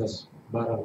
10-12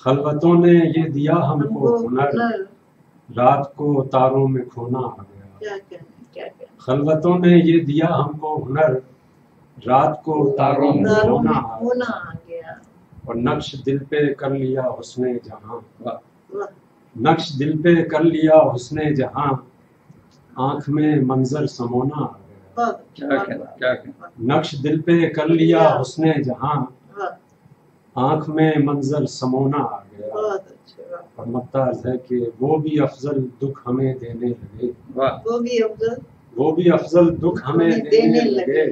خلوتوں نے یہ دیا ہم کو ہنر، رات کو تاروں میں کھونا آ گیا. خلوتوں نے یہ دیا ہم کو ہنر، رات کو تاروں میں کھونا آ گیا. اور نقش دل پہ کر لیا حسن جہاں، نقش دل پہ کر لیا حسن جہاں، آنکھ میں منظر سمونا آ گیا. نقش دل پہ کر لیا حسن جہاں، آنکھ میں منظر سمونا آ گیا. اور مقتض ہے کہ وہ بھی افضل دکھ ہمیں دینے لگے، وہ بھی افضل دکھ ہمیں دینے لگے،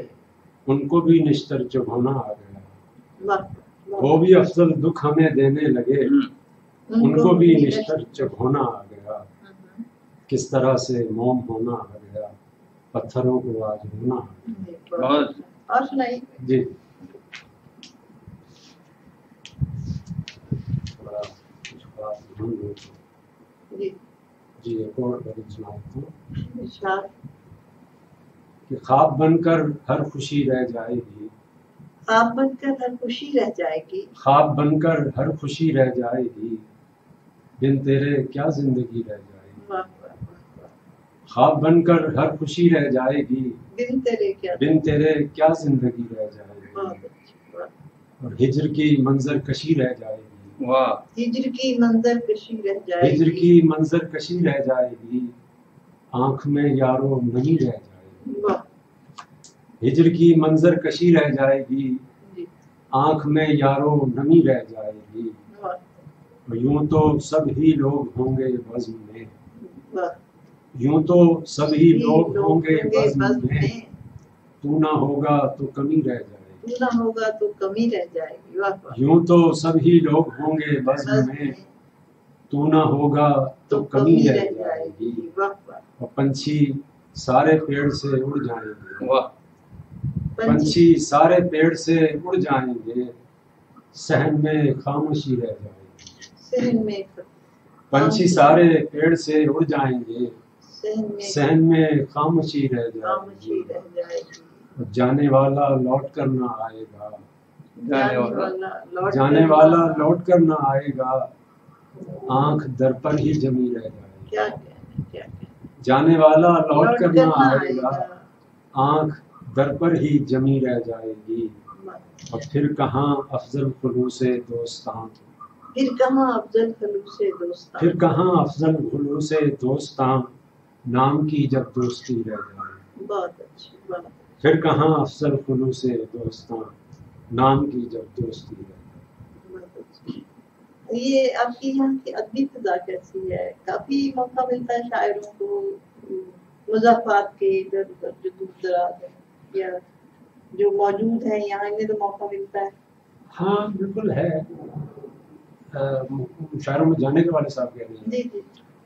ان کو بھی نشتر چبھونا آ گیا. وہ بھی افضل دکھ ہمیں دینے لگے، ان کو بھی نشتر چبھونا آ گیا. کس طرح سے موم ہونا آ گیا، پتھروں کو آج ہونا آ گیا. جی جی ایک اور غریب سناتا ہوں کہ خواب بن کر ہر خوشی رہ جائے گی، خواب بن کر ہر خوشی رہ جائے گی، خواب بن کر ہر خوشی رہ جائے گی، بن تیرے کیا زندگی رہ جائے گی. خواب بن کر ہر خوشی رہ جائے گی، بن تیرے کیا زندگی رہ جائے گی. اور ہجر کی منظر کشی رہ جائے گی، ہجر کی منظر کشی رہ جائے گی، ہجر کی منظر کشی رہ جائے گی، آنکھ میں یارو نمی رہ جائے گی. ہجر کی منظر کشی رہ جائے گی، آنکھ میں یارو نمی رہ جائے گی. یوں تو سب ہی لوگ ہوں گے بزم میں، یوں تو سب ہی لوگ ہوں گے بزم میں، تو نہ ہوگا تو کمی رہ جائے گی. نہ ہوگا تو کمی رہ جائے گی. یوں تو سب ہی لوگ ہوں گے بزم میں، تو نہ ہوگا تو کمی رہ جائے گی. اور پنچھی سارے پیڑ سے اڑ جائیں گے، پنچھی سارے پیڑ سے اڑ جائیں گے، صحن میں خاموشی رہ جائے گی. پنچھی سارے پیڑ سے اڑ جائیں گے، صحن میں خاموشی رہ جائے گی. جانے والا لوٹ کر نہ آئے گا، جانے والا لوٹ کر نہ آئے گا، آنکھ در پر ہی جمی رہ جائے گی. جانے والا لوٹ کر نہ آئے گا، آنکھ در پر ہی جمی رہ جائے گی. اور پھر کہاں افضل خلوص دوستاں، پھر کہاں افضل خلوص دوستاں، پھر کہاں افضل خلوص دوستاں، نام کی جب دوستی رہ جائے. بہت اچھی بات. پھر کہاں افضل خلوص دوستاں، نام کی جب دوستی رہ جائے. یہ آپ کی یہاں کی ادبی فضا کیسی ہے؟ کافی موقع ملتا ہے شاعروں کو مضافات کے ادھر ادھر جو دور دراز ہے یا جو موجود ہیں یہاں، انہیں تو موقع ملتا ہے؟ ہاں بالکل ہے. شاعروں میں جانے کے والے صاحب کہہ رہے ہیں. جی جی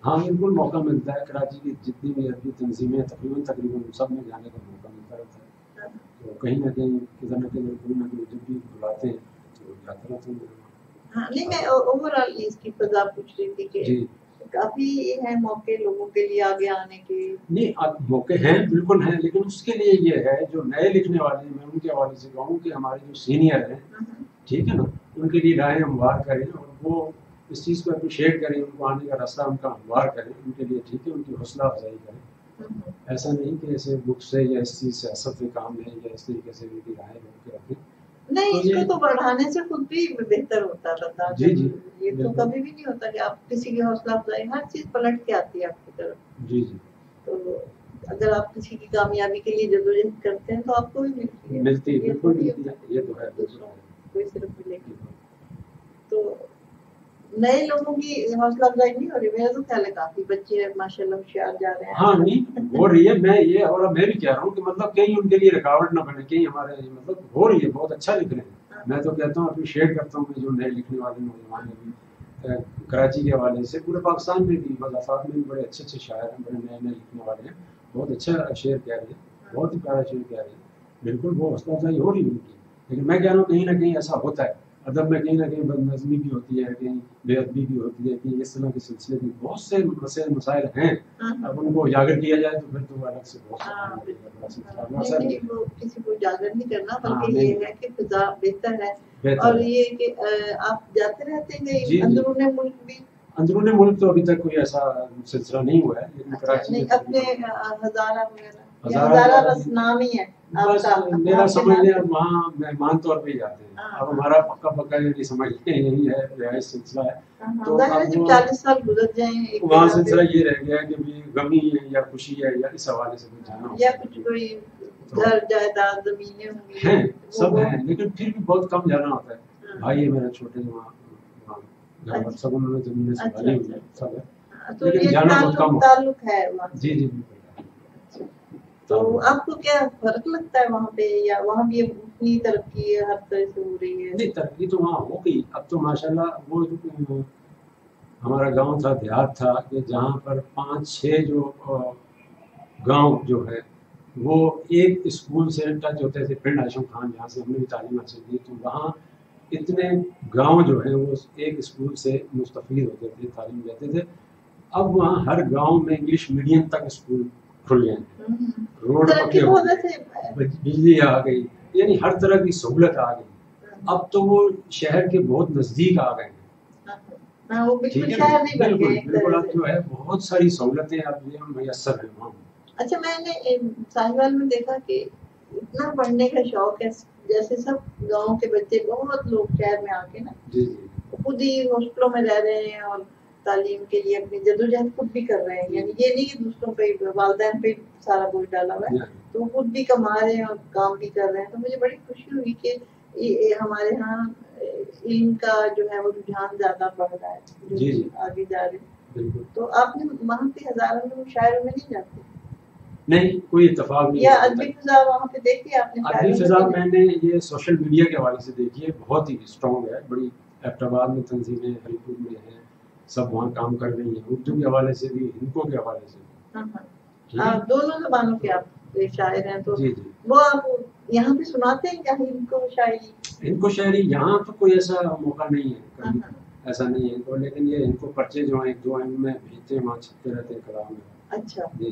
ہاں بالکل موقع ملتا ہے. کراچی کی جتنی بھی ادبی تنظیمیں تقریباً سب میں جانے کا موقع ملتا رہتا ہے. تو کہیں نہ کہیں کدھر نہ کہیں کوئی نہ کوئی جب بھی بلاتے ہیں تو جاتا رہتا ہوں. ہاں نہیں میں اوور آل اس کی فضا پوچھ رہی تھی کہ جی کافی ہیں موقع لوگوں کے لیے آگے آنے کے. نہیں موقع ہیں بالکل ہیں، لیکن اس کے لیے یہ ہے جو نئے لکھنے والے ہیں، میں ان کے حوالے سے کہوں کہ ہمارے جو سینئر ہیں ٹھیک ہے نا، ان کے لیے رائے ہموار کریں اور وہ اس چیز کو اپریشیٹ کریں، ان کو آنے کا راستہ ان کا ہموار کریں، ان کے لیے ٹھیک ہے، ان کی حوصلہ افزائی کریں. ایسا نہیں کہ ایسے بک سے یا اس چیز سے اثر کام ہے یا اس طریقے سے ان کی رائے روک کے رکھیں. نہیں اس کو تو بڑھانے سے خود بھی بہتر ہوتا رہتا. جی جی یہ تو کبھی بھی نہیں ہوتا کہ آپ کسی کی حوصلہ افزائی، ہر چیز پلٹ کے آتی ہے آپ کی طرف. جی جی تو اگر آپ کسی کی کامیابی کے لیے جدوجہد کرتے ہیں تو آپ کو بھی ملتی ہے. ملتی بالکل ملتی ہے، یہ تو ہے. کوئی صرف ملے گی. تو نئے لوگوں کی حوصلہ افزائی نہیں ہو رہی. میرا تو خیال ہے کافی بچے ماشاء اللہ ہوشیار جا رہے ہیں. ہاں نہیں ہو رہی ہے. میں یہ اور میں بھی کہہ رہا ہوں کہ مطلب کہیں ان کے لیے رکاوٹ نہ بنے، کہیں ہمارے مطلب ہو رہی ہے، بہت اچھا لکھ رہے ہیں. میں تو کہتا ہوں اپریشیٹ کرتا ہوں کہ جو نئے لکھنے والے نوجوان ہیں کراچی کے حوالے سے پورے پاکستان میں بھی مضافات میں بھی بڑے اچھے اچھے شاعر ہیں، بڑے نئے نئے لکھنے والے ہیں، بہت اچھا شعر کہہ رہے ہیں، بہت ہی پیارا شعر کہہ رہے ہیں. بالکل وہ حوصلہ افزائی ہو رہی ہے ان کی. لیکن میں کہہ رہا ہوں کہیں نہ کہیں ایسا ہوتا ہے. ادب میں کہیں نہ کہیں بد نظمی بھی ہوتی ہے, کہیں بے ادبی بھی ہوتی ہے, کہ اس طرح کے سلسلے بھی بہت سے مسائل ہیں. اب ان کو اجاگر کیا جائے تو پھر تو الگ سے کسی کو اجاگر نہیں کرنا, بلکہ یہ ہے کہ فضا بہتر ہے. اور یہ کہ آپ جاتے رہتے ہیں اندرون ملک بھی؟ اندرون ملک تو ابھی تک کوئی ایسا سلسلہ نہیں ہوا ہے, لیکن کراچی اپنے ہزارہ ہزارہ بس نام ہی ہے میرا سمجھ لیں. اب وہاں مہمان طور پہ ہی جاتے ہیں. اب ہمارا پکا پکا یہ سمجھ لیں یہی ہے رہائش سلسلہ ہے. تو 40 سال گزر جائیں وہاں سلسلہ یہ رہ گیا کہ غمی ہے یا خوشی ہے یا اس حوالے سے جانا یا کچھ کوئی گھر جائیداد زمینیں ہوں گی ہیں, سب ہیں, لیکن پھر بھی بہت کم جانا ہوتا ہے. بھائی ہے میرا چھوٹے, وہاں گھر پر سب انہوں نے زمینیں سنبھالی ہوئی سب ہے, لیکن جانا بہت کم تعلق ہے. جی جی تو آپ کو کیا فرق لگتا ہے وہاں پہ, یا وہاں بھی اتنی ترقی ہر طرح سے ہو رہی ہے؟ نہیں, ترقی تو وہاں ہو گئی. اب تو ماشاءاللہ وہ ہمارا گاؤں تھا, دیہات تھا, کہ جہاں پر 5-6 جو گاؤں جو ہے وہ ایک اسکول سے ٹچ ہوتے تھے, پنڈ آشم خان جہاں سے ہم نے بھی تعلیم حاصل کی. تو وہاں اتنے گاؤں جو ہیں وہ ایک اسکول سے مستفید ہوتے تھے, تعلیم لیتے تھے. اب وہاں ہر گاؤں میں انگلش میڈیم تک اسکول کھل گئے ہیں, روڈ پکے ہو گئے, بجلی آ گئی, یعنی ہر طرح کی سہولت آ گئی. اب تو وہ شہر کے بہت نزدیک آ گئے ہیں. بالکل اب جو ہے بہت ساری سہولتیں اب یہ میسر ہیں وہاں. اچھا, میں نے ساہیوال میں دیکھا کہ اتنا پڑھنے کا شوق ہے, جیسے سب گاؤں کے بچے بہت لوگ شہر میں آ کے نا خود ہی ہاسٹلوں میں رہ رہے ہیں اور تعلیم کے لیے اپنی جدوجہد خود بھی کر رہے ہیں. یعنی یہ نہیں کہ دوسروں پہ, والدین پہ سارا بوجھ ڈالا ہوا ہے, تو خود بھی کما رہے ہیں اور کام بھی کر رہے ہیں. تو مجھے بڑی خوشی ہوئی کہ ہمارے ہاں علم کا جو ہے وہ رجحان زیادہ بڑھ رہا ہے, آگے جا رہے ہیں. تو آپ نے وہاں پہ ہزاروں میں مشاعروں میں نہیں جاتے؟ نہیں, کوئی اتفاق نہیں. یا ادبی فضا وہاں پہ دیکھی آپ نے؟ ادبی فضا میں نے یہ سوشل میڈیا کے حوالے سے دیکھی ہے, بہت ہی اسٹرانگ ہے. بڑی ایبٹ آباد میں تنظیمیں, ہری پور میں ہیں, سب وہاں کام کر رہی ہیں, اردو کے حوالے سے بھی, ہندکو کے حوالے سے بھی. دونوں زبانوں کے آپ شاعر ہیں, تو وہ آپ یہاں پہ سناتے ہیں کیا ہندکو شاعری؟ ہندکو شاعری یہاں تو کوئی ایسا موقع نہیں ہے, ایسا نہیں ہے. لیکن یہ ہندکو پرچے جو ہیں 1-2 میں بھیجتے ہیں, وہاں چھپتے رہتے ہیں کلام میں. اچھا. جی.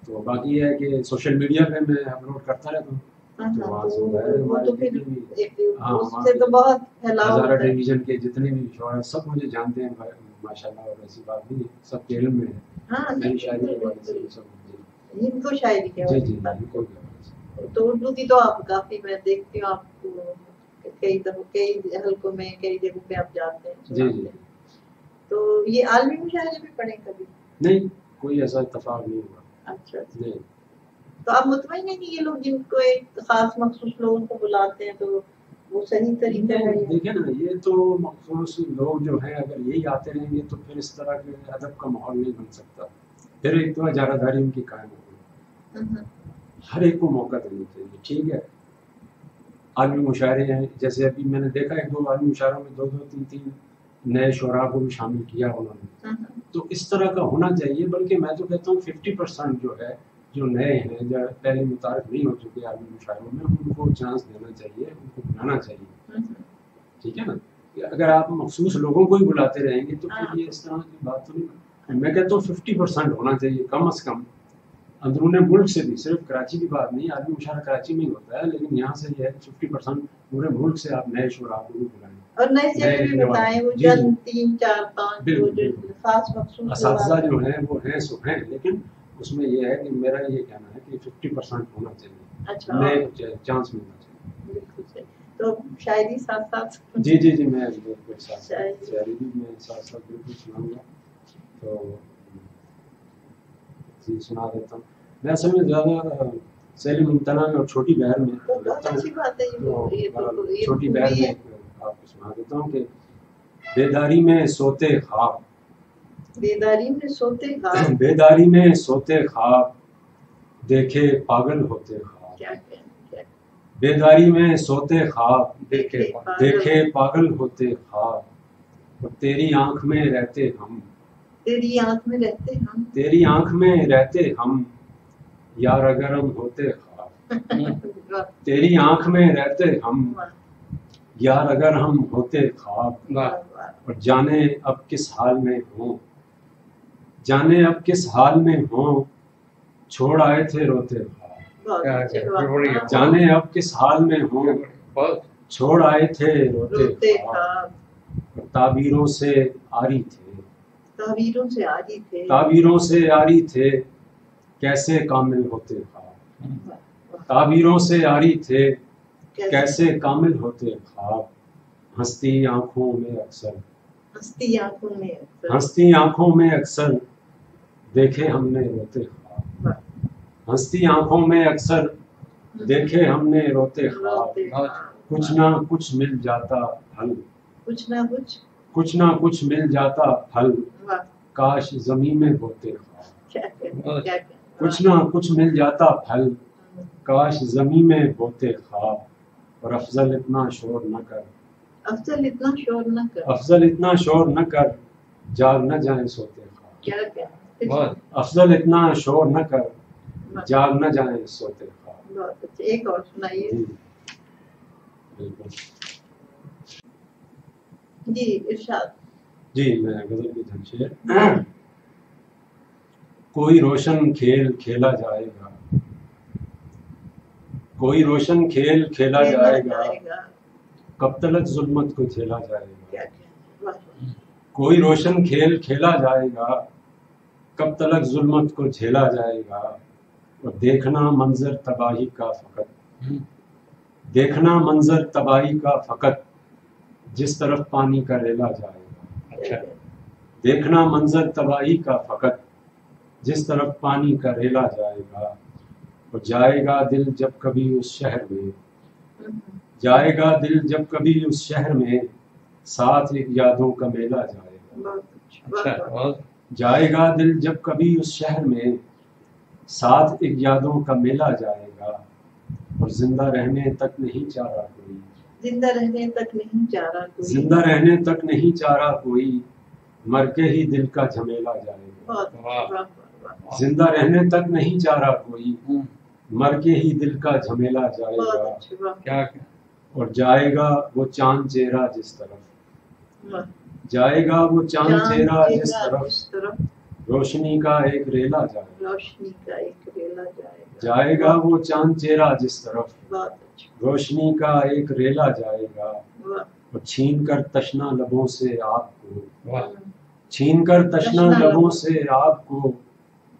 تو باقی یہ ہے کہ سوشل میڈیا پہ میں اپلوڈ کرتا رہتا ہوں. ہزارہ ڈویژن کے جتنے بھی شعراء سب مجھے جانتے ہیں ماشاءاللہ, اور ایسی بات نہیں, سب کے علم میں ہے. میری شاعری کے حوالے سے سب ہندکو شاعری کے حوالے سے. تو اردو کی تو آپ کافی, میں دیکھتی ہوں آپ کو کئی حلقوں میں, کئی جگہوں پہ آپ جاتے ہیں. جی. تو یہ عالمی مشاعرے بھی پڑھے کبھی؟ نہیں, کوئی ایسا اتفاق نہیں ہوا. اچھا. تو آپ مطمئن ہیں کہ یہ لوگ جن کو ایک خاص مخصوص لوگوں کو بلاتے ہیں تو وہ صحیح طریقہ ہے؟ دیکھیں نا, یہ تو مخصوص لوگ جو ہیں اگر یہی آتے رہیں گے تو پھر اس طرح کے ادب کا ماحول نہیں بن سکتا. پھر ایک تو اجارہ داری ان کی قائم ہوگی. ہر ایک کو موقع دینا چاہیے. ٹھیک ہے, عالمی مشاعرے ہیں, جیسے ابھی میں نے دیکھا 1-2 عالمی مشاعروں میں 2-2, 3-3 نئے شعراء کو بھی شامل کیا انہوں نے. تو اس طرح کا ہونا چاہیے. بلکہ میں تو کہتا ہوں 50% جو ہے, جو نئے ہیں, جو پہلے متعارف نہیں ہو چکے عالمی مشاعروں میں, ان کو چانس دینا چاہیے, ان کو بلانا چاہیے. ٹھیک ہے نا. اگر آپ مخصوص لوگوں کو ہی بلاتے رہیں گے تو پھر یہ اس طرح کی بات تو نہیں. میں کہتا ہوں 50% ہونا چاہیے کم از کم. اندرون ملک سے بھی, صرف کراچی کی بات نہیں, عالمی مشاعرہ کراچی میں ہی ہوتا ہے, لیکن یہاں سے یہ ہے 50% پورے ملک سے آپ نئے شعراء کو بھی بلائیں. اور نئے چہرے بھی بتائیں, وہ چند 3-4-5 خاص مخصوص اساتذہ جو ہیں وہ ہیں سو ہیں, لیکن اس میں یہ ہے کہ میرا یہ کہنا ہے کہ 50% ہونا چاہیے, نئے چانس ملنا چاہیے. بالکل صحیح. تو شاعری ساتھ ساتھ جی میں بالکل شاعری بھی میں ساتھ ساتھ بالکل سناؤں گا. تو جی سنا دیتا ہوں. میں اصل میں زیادہ سیل ممتنع میں اور چھوٹی بہر میں لکھتا ہوں. چھوٹی بہر میں آپ کو سنا دیتا ہوں کہ بیداری میں سوتے خواب, بیداری میں سوتے خواب, بیداری میں سوتے خواب, دیکھے پاگل ہوتے خواب. بیداری میں سوتے خواب, دیکھے پاگل ہوتے خواب, اور تیری آنکھ میں رہتے ہم, تیری آنکھ میں رہتے ہم, تیری آنکھ میں رہتے ہم, یار اگر ہم ہوتے خواب. تیری آنکھ میں رہتے ہم, یار اگر ہم ہوتے خواب واہ واہ اور جانے اب کس حال میں ہوں، جانے اب کس حال میں ہوں، چھوڑ آئے تھے روتے خواب، بہت اچھے واہ جانے اب کس حال میں ہوں، چھوڑ آئے تھے روتے روتے خواب، خواب اور تعبیروں سے آری تھے، تعبیروں سے آری تھے تعبیروں سے آری تھے، کیسے کامل ہوتے خواب، تعبیروں سے آری تھے، کیسے کامل ہوتے خواب، ہنستی آنکھوں میں اکثر، ہستی آنکھوں میں اکثر ہنستی آنکھوں میں اکثر دیکھے ہم نے روتے خواب، واہ، ہنستی آنکھوں میں اکثر دیکھے ہم نے روتے خواب، روتے خواب کچھ نہ کچھ مل جاتا پھل، کچھ نہ کچھ کچھ نہ کچھ مل جاتا پھل، واہ کاش زمین میں ہوتے خواب، کیا کہنا کیا کہنا کچھ نہ کچھ مل جاتا پھل، کاش زمین میں ہوتے خواب، اور افضل اتنا شور نہ کر، افضل اتنا شور نہ کر افضل اتنا شور نہ کر، جاگ نہ جائیں سوتے خواب، کیا کہنا افضل اتنا شور نہ کر، جاگ نہ جائیں سوتے خواب۔ بہت اچھا، ایک اور سنائیے جی بالکل جی ارشاد جی، میں غزل کی جمشید، کوئی روشن کھیل کھیلا جائے گا، کوئی روشن کھیل کھیلا جائے گا، کب تلک ظلمت کو جھیلا جائے گا، کیا کہنا واہ کوئی روشن کھیل کھیلا جائے گا، کب تلک ظلمت کو جھیلا جائے گا، اور دیکھنا منظر تباہی کا فقط، دیکھنا منظر تباہی کا فقط، جس طرف پانی کا ریلا جائے گا، دیکھنا منظر تباہی کا فقط، جس طرف پانی کا ریلا جائے گا، اور جائے گا دل جب کبھی اس شہر میں، جائے گا دل جب کبھی اس شہر میں، ساتھ ایک یادوں کا میلہ جائے گا، بہت اچھا واہ جائے گا دل جب کبھی اس شہر میں، ساتھ ایک یادوں کا میلہ جائے گا، اور زندہ رہنے تک نہیں چارہ کوئی، زندہ رہنے تک نہیں چاہ رہا کوئی زندہ رہنے تک نہیں چارہ کوئی، مر کے ہی دل کا جھمیلا جائے گا، بہت واہ واہ زندہ رہنے تک نہیں چارہ کوئی، مر کے ہی دل کا جھمیلا جائے بہت گا، اچھا واہ اور جائے گا وہ چاند چہرہ جس طرف، واہ جائے گا وہ چاند چہرہ جس جس طرف، طرف روشنی کا ایک ریلا جائے گا، روشنی کا ایک ریلا جائے گا جائے گا وہ چاند چہرہ جس طرف، بہت اچھا روشنی کا ایک ریلا جائے گا، واہ اور چھین کر تشنا لبوں سے آپ کو، واہ چھین کر تشنا تشنا لبوں لبوں سے آپ کو،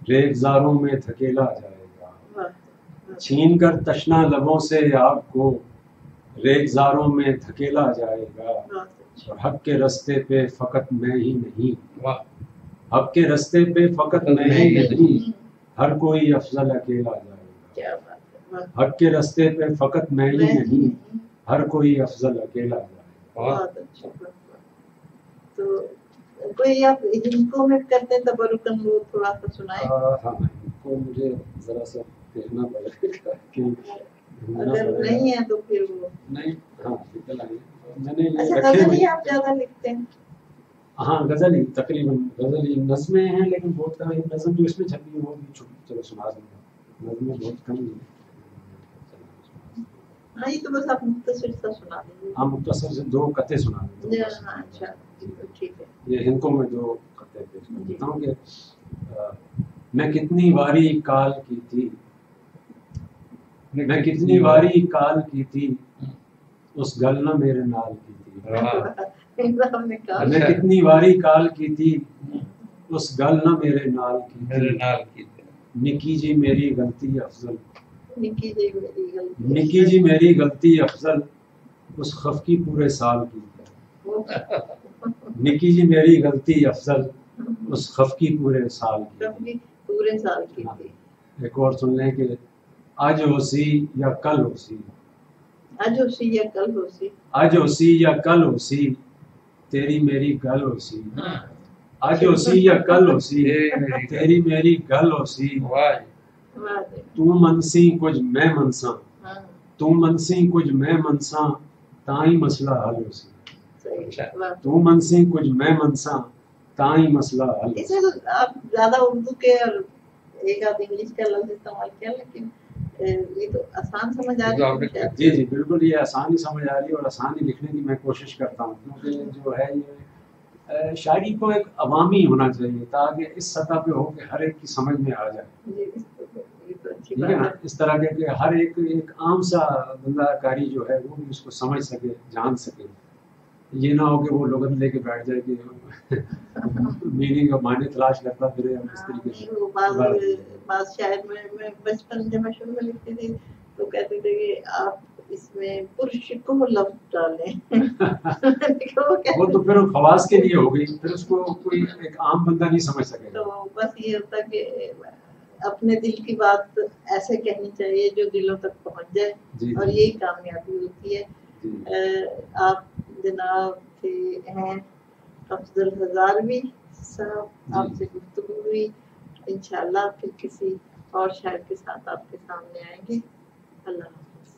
ریگزاروں میں دھکیلا جائے گا، واہ چھین کر تشنا لبوں سے آپ کو، ریگزاروں میں دھکیلا جائے گا، بہت اچھا اور حق کے رستے پہ فقط میں ہی نہیں، حق کے رستے پہ فقط میں ہی نہیں، ہر کوئی افضل اکیلا جائے گا، کیا بات ہے واہ حق کے رستے پہ فقط میں ہی میں نہیں، ہر کوئی افضل اکیلا جائے گا۔ بہت اچھا تو کوئی آپ ہندکوں میں کرتے ہیں تبرکن وہ تھوڑا سا سنائیں ہاں ان کو مجھے ذرا سا دیکھنا پڑے گا کہ اگر نہیں ہے تو پھر وہ نہیں، ہاں نکل آئے میں نے اچھا رکھے غزل ہوئے ہی آپ زیادہ لکھتے ہیں ہاں غزل ہی تقریباً غزل ہی نظمیں ہیں، لیکن بہت کم ایک نظم جو اس میں چھپی ہے وہ بھی چلو سنا دوں گا، نظمیں بہت کم ہیں۔ ہاں یہ تو بس آپ مختصر سا سنا دیجیے ہاں مختصر سے دو قطعے سنا دیتا ہوں بس۔ ہاں اچھا ٹھیک ہے یہ ہندکوں میں دو قطعے پیش کر دیتا ہوں کہ میں کتنی واری کال کی تھی، میں کتنی واری کال کی تھی، اس گل نہ میرے نال کی تھی، میں کتنی واری کال کی تھی، اس گل نہ میرے نال کی تھی، نکی جی میری غلطی افضل، نکی جی میری غلطی نکی جی میری غلطی افضل، اس خفقی پورے سال کی تھی، نکی جی میری غلطی افضل، اس خفقی پورے سال کی تھی۔ پورے سال کی تھی ایک اور سن لیں کہ آج ہو سی یا کل ہو سی، آج ہو سی یا کل ہو سی، آج ہو سی یا کل ہو سی، تیری میری گل ہو سی، آج ہو سی یا کل ہو سی، تیری میری گل ہو سی، تو منسی کچھ میں منساں، تو منسی کچھ میں منساں، تاں ہی مسئلہ حل ہو سی، تو منسی کچھ میں منساں، تاں ہی مسئلہ حل ہو سی۔ آپ زیادہ اردو کے اور ایک آدھ انگلش کا لفظ استعمال کیا، لیکن یہ تو آسان سمجھ آ رہی ہے. جی جی بالکل یہ آسان ہی سمجھ آ رہی ہے اور آسان ہی لکھنے کی میں کوشش کرتا ہوں کیونکہ جو ہے یہ شاعری کو ایک عوامی ہونا چاہیے تاکہ اس سطح پہ ہو کہ ہر ایک کی سمجھ میں آ جائے. ٹھیک ہے نا, اس طرح کے کہ ہر ایک عام سا بندہ کاری جو ہے وہ بھی اس کو سمجھ سکے, جان سکے. یہ نہ ہو کہ وہ لغت لے کے بیٹھ جائے کہ میننگ اور معنی تلاش کرتا پھرے اس طریقے سے. بعض شاعر میں بچپن جب میں شروع میں لکھتی تھی تو کہتے تھے کہ آپ اس میں پرشکو لفظ ڈالیں. وہ تو پھر خواص کے لیے ہو گئی, پھر اس کو کوئی ایک عام بندہ نہیں سمجھ سکے. تو بس یہ ہوتا کہ اپنے دل کی بات ایسے کہنی چاہیے جو دلوں تک پہنچ جائے, اور یہی کامیابی ہوتی ہے. آپ جناب تھے ہیں افضل ہزاروی صاحب, آپ سے گفتگو ہوئی. انشاءاللہ پھر کسی اور شاعر کے ساتھ آپ کے سامنے آئیں گے. اللہ حافظ.